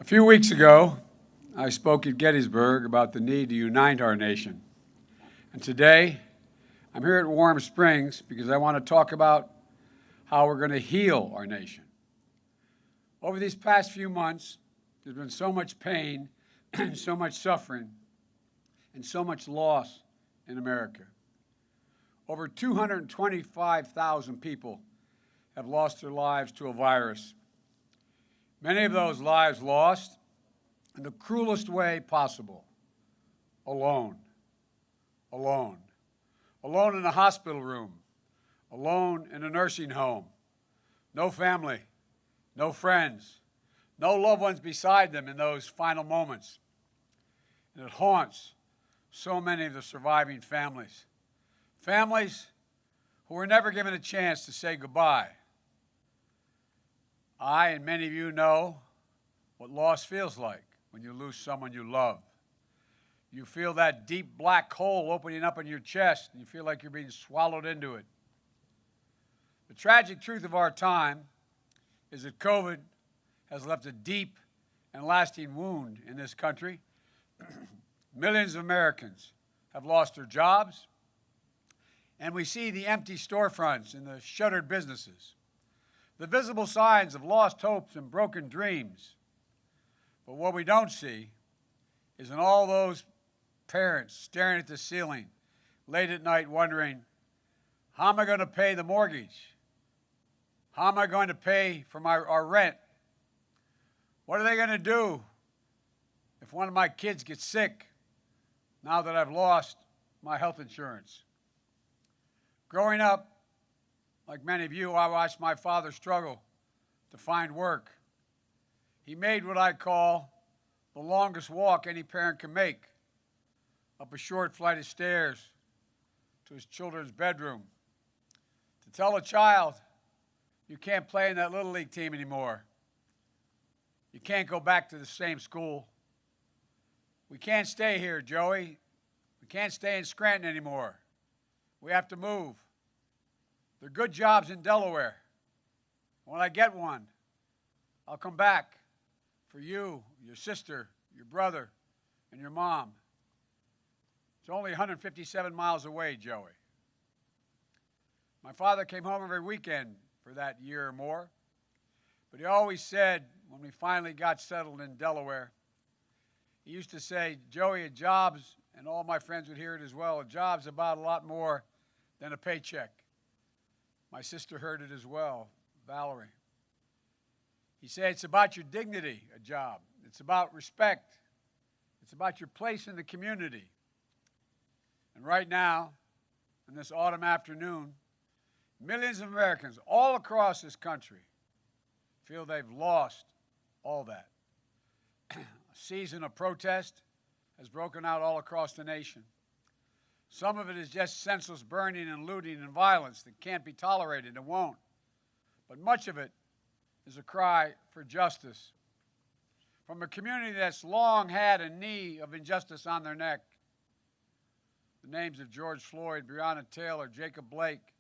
A few weeks ago, I spoke at Gettysburg about the need to unite our nation. And today, I'm here at Warm Springs because I want to talk about how we're going to heal our nation. Over these past few months, there's been so much pain, so much suffering, and so much loss in America. Over 225,000 people have lost their lives to a virus. Many of those lives lost in the cruelest way possible, alone. Alone. Alone in a hospital room, alone in a nursing home. No family, no friends, no loved ones beside them in those final moments. And it haunts so many of the surviving families. Families who were never given a chance to say goodbye. I and many of you know what loss feels like when you lose someone you love. You feel that deep black hole opening up in your chest, and you feel like you're being swallowed into it. The tragic truth of our time is that COVID has left a deep and lasting wound in this country. Millions of Americans have lost their jobs, and we see the empty storefronts and the shuttered businesses, the visible signs of lost hopes and broken dreams. But what we don't see is in all those parents staring at the ceiling late at night wondering, how am I going to pay the mortgage? How am I going to pay for our rent? What are they going to do if one of my kids gets sick now that I've lost my health insurance? Growing up, like many of you, I watched my father struggle to find work. He made what I call the longest walk any parent can make, up a short flight of stairs to his children's bedroom. To tell a child, you can't play in that Little League team anymore. You can't go back to the same school. We can't stay here, Joey. We can't stay in Scranton anymore. We have to move. There are good jobs in Delaware. When I get one, I'll come back for you, your sister, your brother, and your mom. It's only 157 miles away, Joey. My father came home every weekend for that year or more, but he always said, when we finally got settled in Delaware, he used to say, Joey, a job's, and all my friends would hear it as well, a job's about a lot more than a paycheck. My sister heard it as well, Valerie. He said it's about your dignity, a job. It's about respect. It's about your place in the community. And right now, in this autumn afternoon, millions of Americans all across this country feel they've lost all that. A season of protest has broken out all across the nation. Some of it is just senseless burning and looting and violence that can't be tolerated and won't. But much of it is a cry for justice. From a community that's long had a knee of injustice on their neck. The names of George Floyd, Breonna Taylor, Jacob Blake,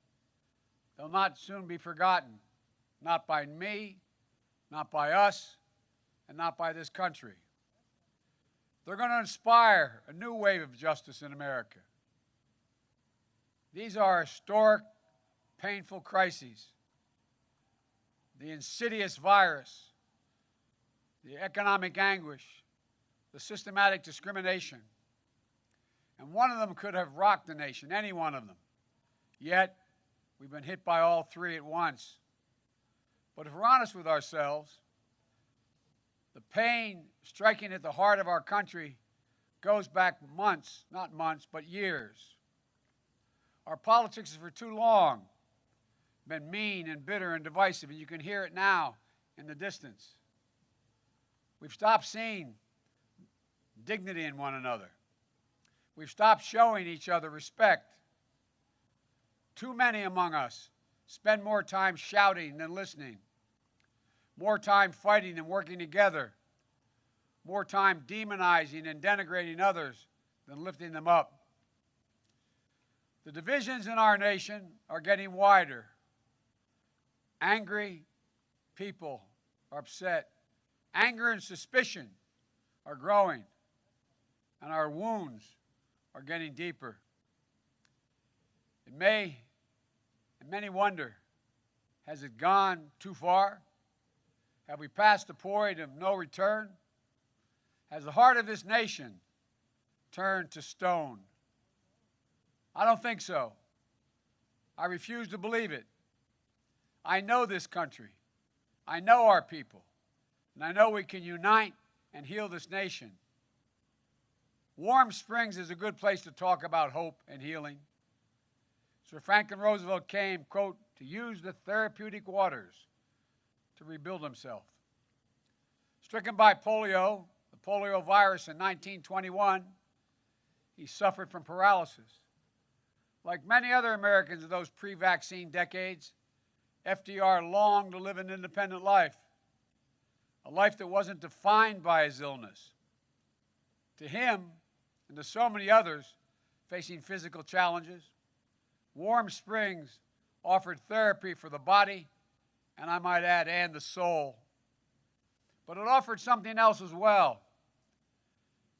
they'll not soon be forgotten. Not by me, not by us, and not by this country. They're going to inspire a new wave of justice in America. These are historic, painful crises. The insidious virus, the economic anguish, the systematic discrimination. And one of them could have rocked the nation, any one of them. Yet, we've been hit by all three at once. But if we're honest with ourselves, the pain striking at the heart of our country goes back months, not months, but years. Our politics has for too long been mean and bitter and divisive, and you can hear it now in the distance. We've stopped seeing dignity in one another. We've stopped showing each other respect. Too many among us spend more time shouting than listening, more time fighting than working together, more time demonizing and denigrating others than lifting them up. The divisions in our nation are getting wider. Angry people are upset. Anger and suspicion are growing, and our wounds are getting deeper. And many wonder, has it gone too far? Have we passed the point of no return? Has the heart of this nation turned to stone? I don't think so. I refuse to believe it. I know this country. I know our people. And I know we can unite and heal this nation. Warm Springs is a good place to talk about hope and healing. Sir Franklin Roosevelt came, quote, to use the therapeutic waters to rebuild himself. Stricken by polio, the polio virus in 1921, he suffered from paralysis. Like many other Americans of those pre-vaccine decades, FDR longed to live an independent life, a life that wasn't defined by his illness. To him, and to so many others facing physical challenges, Warm Springs offered therapy for the body, and I might add, and the soul. But it offered something else as well.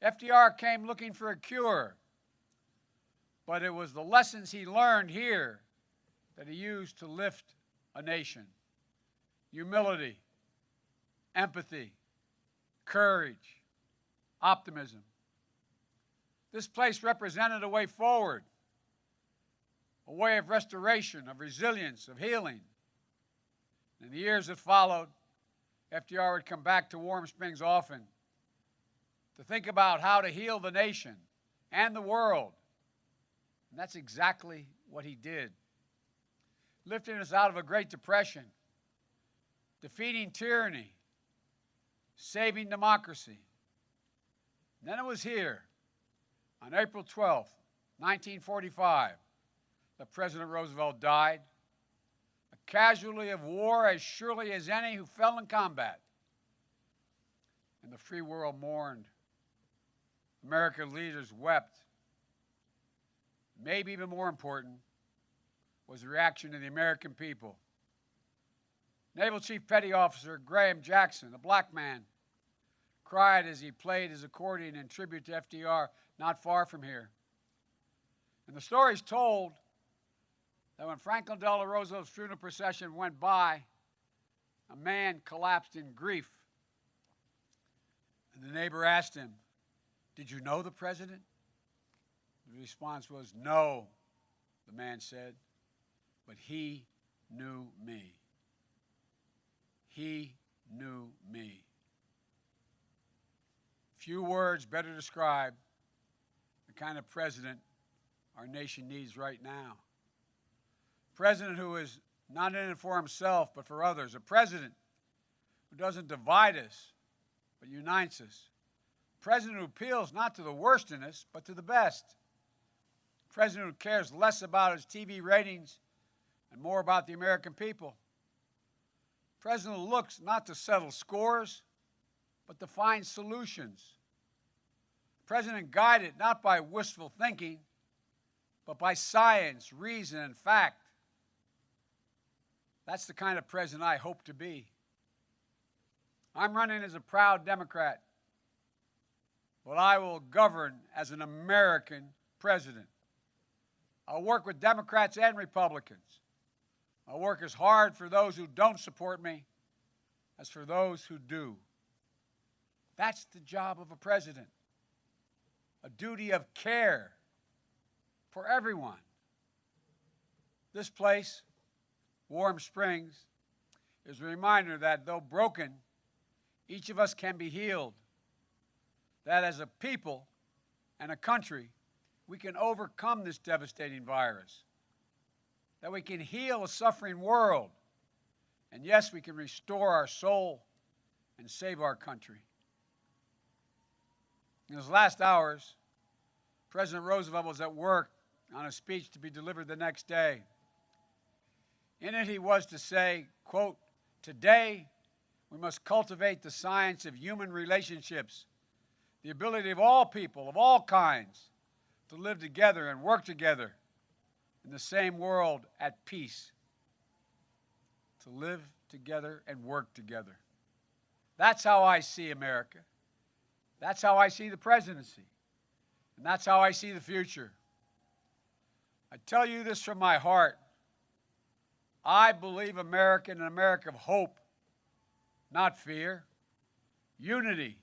FDR came looking for a cure, but it was the lessons he learned here that he used to lift a nation. Humility, empathy, courage, optimism. This place represented a way forward, a way of restoration, of resilience, of healing. In the years that followed, FDR would come back to Warm Springs often to think about how to heal the nation and the world. And that's exactly what he did. Lifting us out of a Great Depression, defeating tyranny, saving democracy. And then it was here, on April 12th, 1945, that President Roosevelt died, a casualty of war as surely as any who fell in combat. And the free world mourned. American leaders wept. Maybe even more important was the reaction of the American people. Naval Chief Petty Officer Graham Jackson, a black man, cried as he played his accordion in tribute to FDR not far from here. And the story's told that when Franklin Delano Roosevelt's funeral procession went by, a man collapsed in grief. And the neighbor asked him, "Did you know the president?" The response was, "No," the man said, "but he knew me. He knew me." Few words better describe the kind of president our nation needs right now. A president who is not in it for himself, but for others. A president who doesn't divide us, but unites us. A president who appeals not to the worst in us, but to the best. A president who cares less about his TV ratings and more about the American people. A president who looks not to settle scores, but to find solutions. A president guided not by wistful thinking, but by science, reason, and fact. That's the kind of president I hope to be. I'm running as a proud Democrat, but I will govern as an American president. I'll work with Democrats and Republicans. I'll work as hard for those who don't support me as for those who do. That's the job of a president, a duty of care for everyone. This place, Warm Springs, is a reminder that though broken, each of us can be healed. That as a people and a country, we can overcome this devastating virus. That we can heal a suffering world. And yes, we can restore our soul and save our country. In his last hours, President Roosevelt was at work on a speech to be delivered the next day. In it, he was to say, quote, "Today, we must cultivate the science of human relationships, the ability of all people, of all kinds, to live together and work together in the same world at peace." To live together and work together. That's how I see America. That's how I see the presidency. And that's how I see the future. I tell you this from my heart. I believe America in an America of hope, not fear. Unity,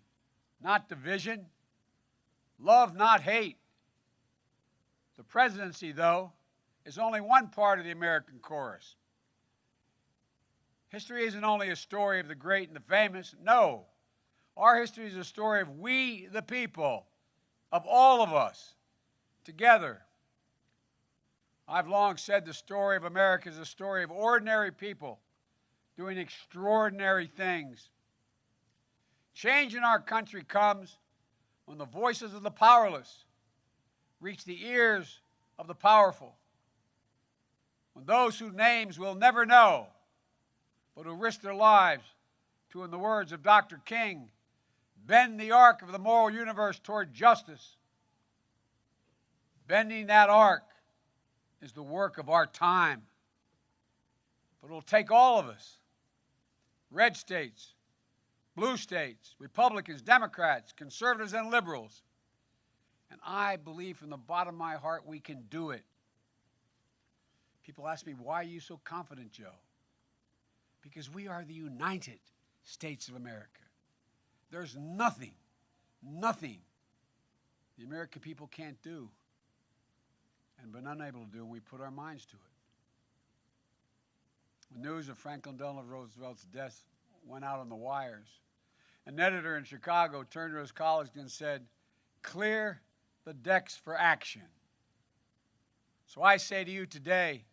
not division. Love, not hate. The presidency, though, is only one part of the American chorus. History isn't only a story of the great and the famous. No. Our history is a story of we, the people, of all of us, together. I've long said the story of America is a story of ordinary people doing extraordinary things. Change in our country comes when the voices of the powerless reach the ears of the powerful. When those whose names we'll never know, but who risk their lives to, in the words of Dr. King, bend the arc of the moral universe toward justice. Bending that arc is the work of our time. But it'll take all of us, red states, blue states, Republicans, Democrats, conservatives, and liberals. And I believe from the bottom of my heart we can do it. People ask me, why are you so confident, Joe? Because we are the United States of America. There's nothing the American people can't do and been unable to do when we put our minds to it. The news of Franklin Delano Roosevelt's death went out on the wires. An editor in Chicago turned to his colleagues and said, "Clear the decks for action." So I say to you today,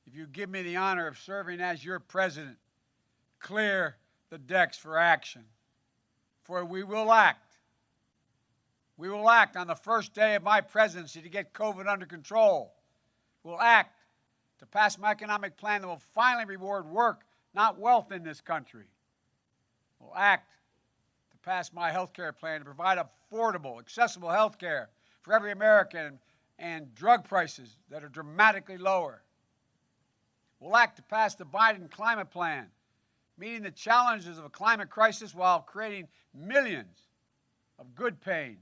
if you give me the honor of serving as your president, clear the decks for action. For we will act. We will act on the first day of my presidency to get COVID under control. We'll act to pass my economic plan that will finally reward work, not wealth in this country. We'll act to pass my health care plan to provide affordable, accessible health care for every American and drug prices that are dramatically lower. We'll act to pass the Biden climate plan, meeting the challenges of a climate crisis while creating millions of good-paying,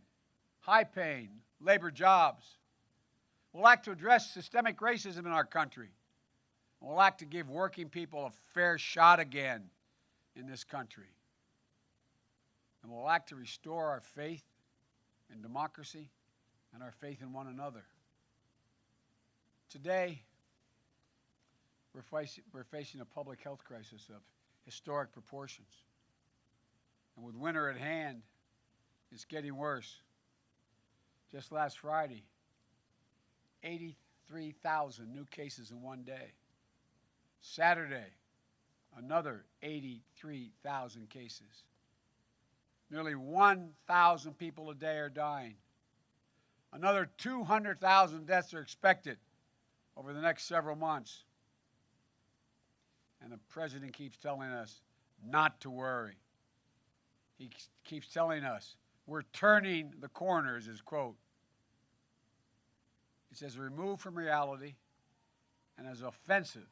high-paying labor jobs. We'll act to address systemic racism in our country. We'll act to give working people a fair shot again in this country. And we'll act to restore our faith in democracy and our faith in one another. Today, we're facing a public health crisis of historic proportions. And with winter at hand, it's getting worse. Just last Friday, 83,000 new cases in one day. Saturday, another 83,000 cases. Nearly 1,000 people a day are dying. Another 200,000 deaths are expected over the next several months. And the president keeps telling us not to worry. He keeps telling us we're turning the corner, is his quote. It's as removed from reality and as offensive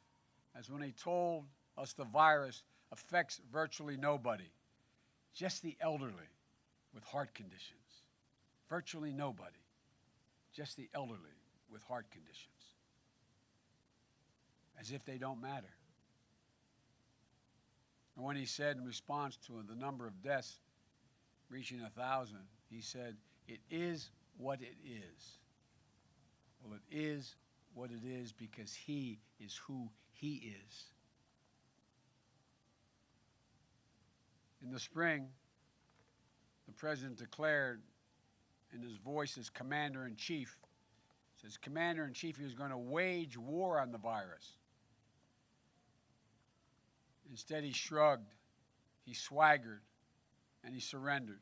as when he told us the virus affects virtually nobody, just the elderly with heart conditions. Virtually nobody, just the elderly with heart conditions. As if they don't matter. And when he said in response to the number of deaths reaching 1,000, he said, "It is what it is." Well, it is what it is because he is who he is. In the spring, the president declared in his voice as commander-in-chief, says commander-in-chief, he was going to wage war on the virus. Instead, he shrugged, he swaggered, and he surrendered.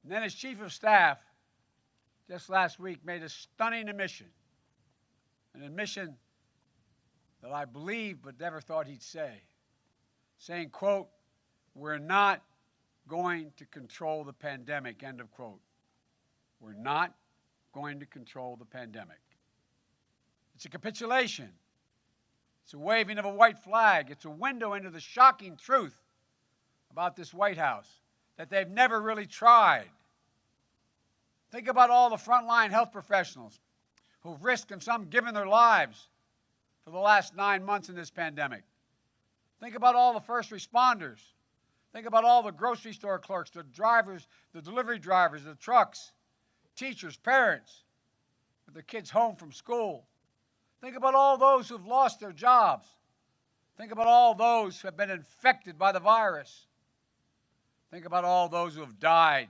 And then his chief of staff, just last week, made a stunning admission, an admission that I believe but never thought he'd say, saying, quote, "We're not going to control the pandemic," end of quote. We're not going to control the pandemic. It's a capitulation. It's a waving of a white flag. It's a window into the shocking truth about this White House that they've never really tried. Think about all the frontline health professionals who've risked and some given their lives for the last 9 months in this pandemic. Think about all the first responders. Think about all the grocery store clerks, the drivers, the delivery drivers, the trucks, teachers, parents, with their kids home from school. Think about all those who've lost their jobs. Think about all those who have been infected by the virus. Think about all those who have died.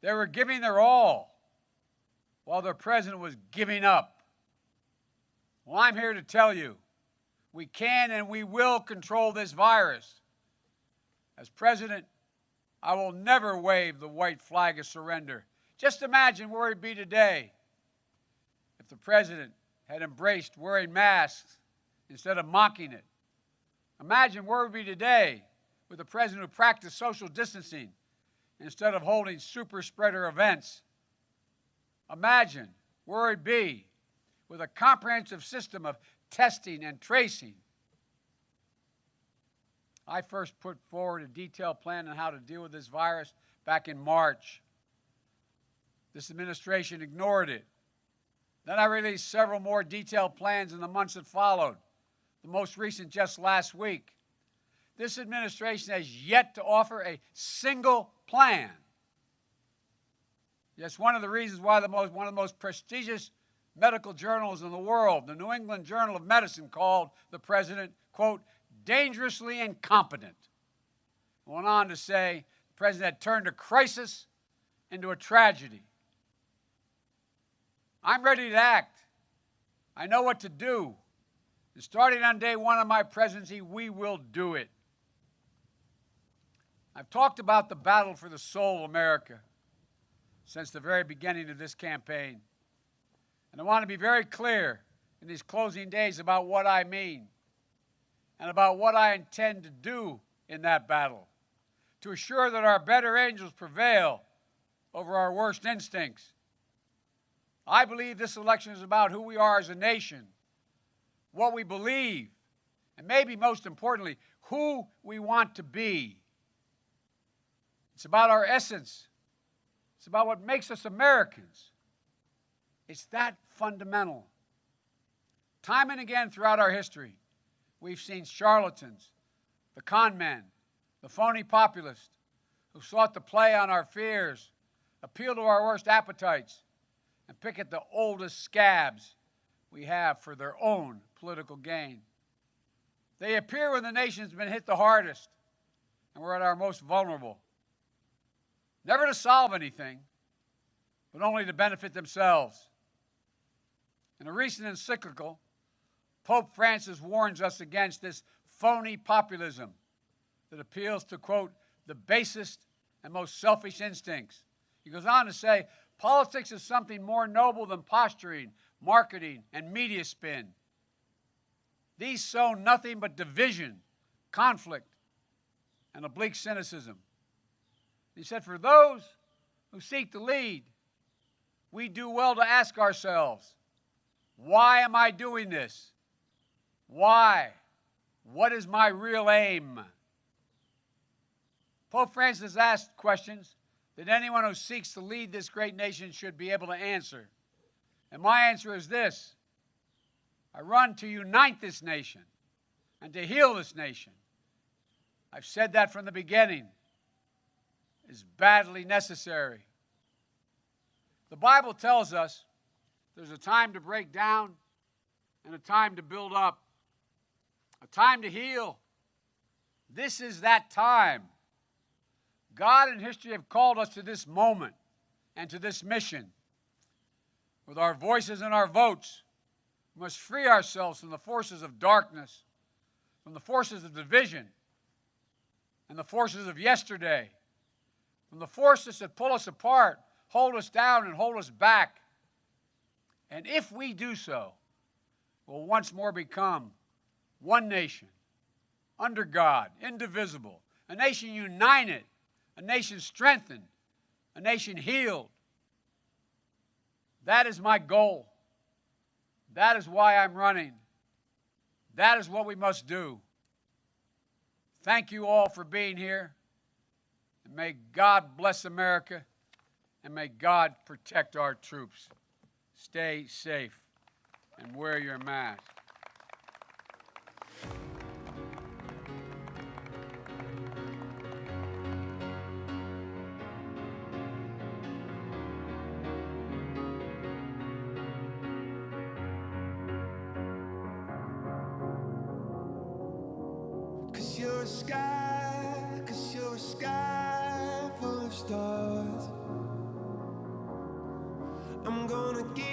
They were giving their all while their president was giving up. Well, I'm here to tell you, we can and we will control this virus. As president, I will never wave the white flag of surrender. Just imagine where we'd be today if the president had embraced wearing masks instead of mocking it. Imagine where we'd be today with a president who practiced social distancing instead of holding super spreader events. Imagine where we'd be with a comprehensive system of testing and tracing. I first put forward a detailed plan on how to deal with this virus back in March. This administration ignored it. Then I released several more detailed plans in the months that followed, the most recent just last week. This administration has yet to offer a single plan. Yes, one of the reasons why one of the most prestigious medical journals in the world, the New England Journal of Medicine, called the president, quote, dangerously incompetent. Went on to say the president had turned a crisis into a tragedy. I'm ready to act. I know what to do. And starting on day one of my presidency, we will do it. I've talked about the battle for the soul of America since the very beginning of this campaign. And I want to be very clear in these closing days about what I mean and about what I intend to do in that battle to assure that our better angels prevail over our worst instincts. I believe this election is about who we are as a nation, what we believe, and maybe most importantly, who we want to be. It's about our essence. It's about what makes us Americans. It's that fundamental. Time and again throughout our history, we've seen charlatans, the con men, the phony populists who sought to play on our fears, appeal to our worst appetites, and pick at the oldest scabs we have for their own political gain. They appear when the nation's been hit the hardest and we're at our most vulnerable. Never to solve anything, but only to benefit themselves. In a recent encyclical, Pope Francis warns us against this phony populism that appeals to, quote, the basest and most selfish instincts. He goes on to say, politics is something more noble than posturing, marketing, and media spin. These sow nothing but division, conflict, and oblique cynicism. He said, for those who seek to lead, we do well to ask ourselves, why am I doing this? Why? What is my real aim? Pope Francis asked questions that anyone who seeks to lead this great nation should be able to answer. And my answer is this: I run to unite this nation and to heal this nation. I've said that from the beginning. It's badly necessary. The Bible tells us there's a time to break down and a time to build up, a time to heal. This is that time. God and history have called us to this moment and to this mission. With our voices and our votes, we must free ourselves from the forces of darkness, from the forces of division, and the forces of yesterday, from the forces that pull us apart, hold us down, and hold us back. And if we do so, we'll once more become one nation, under God, indivisible, a nation united, a nation strengthened, a nation healed. That is my goal. That is why I'm running. That is what we must do. Thank you all for being here. And may God bless America, and may God protect our troops. Stay safe and wear your mask. Cause you're a sky full of stars. I'm gonna give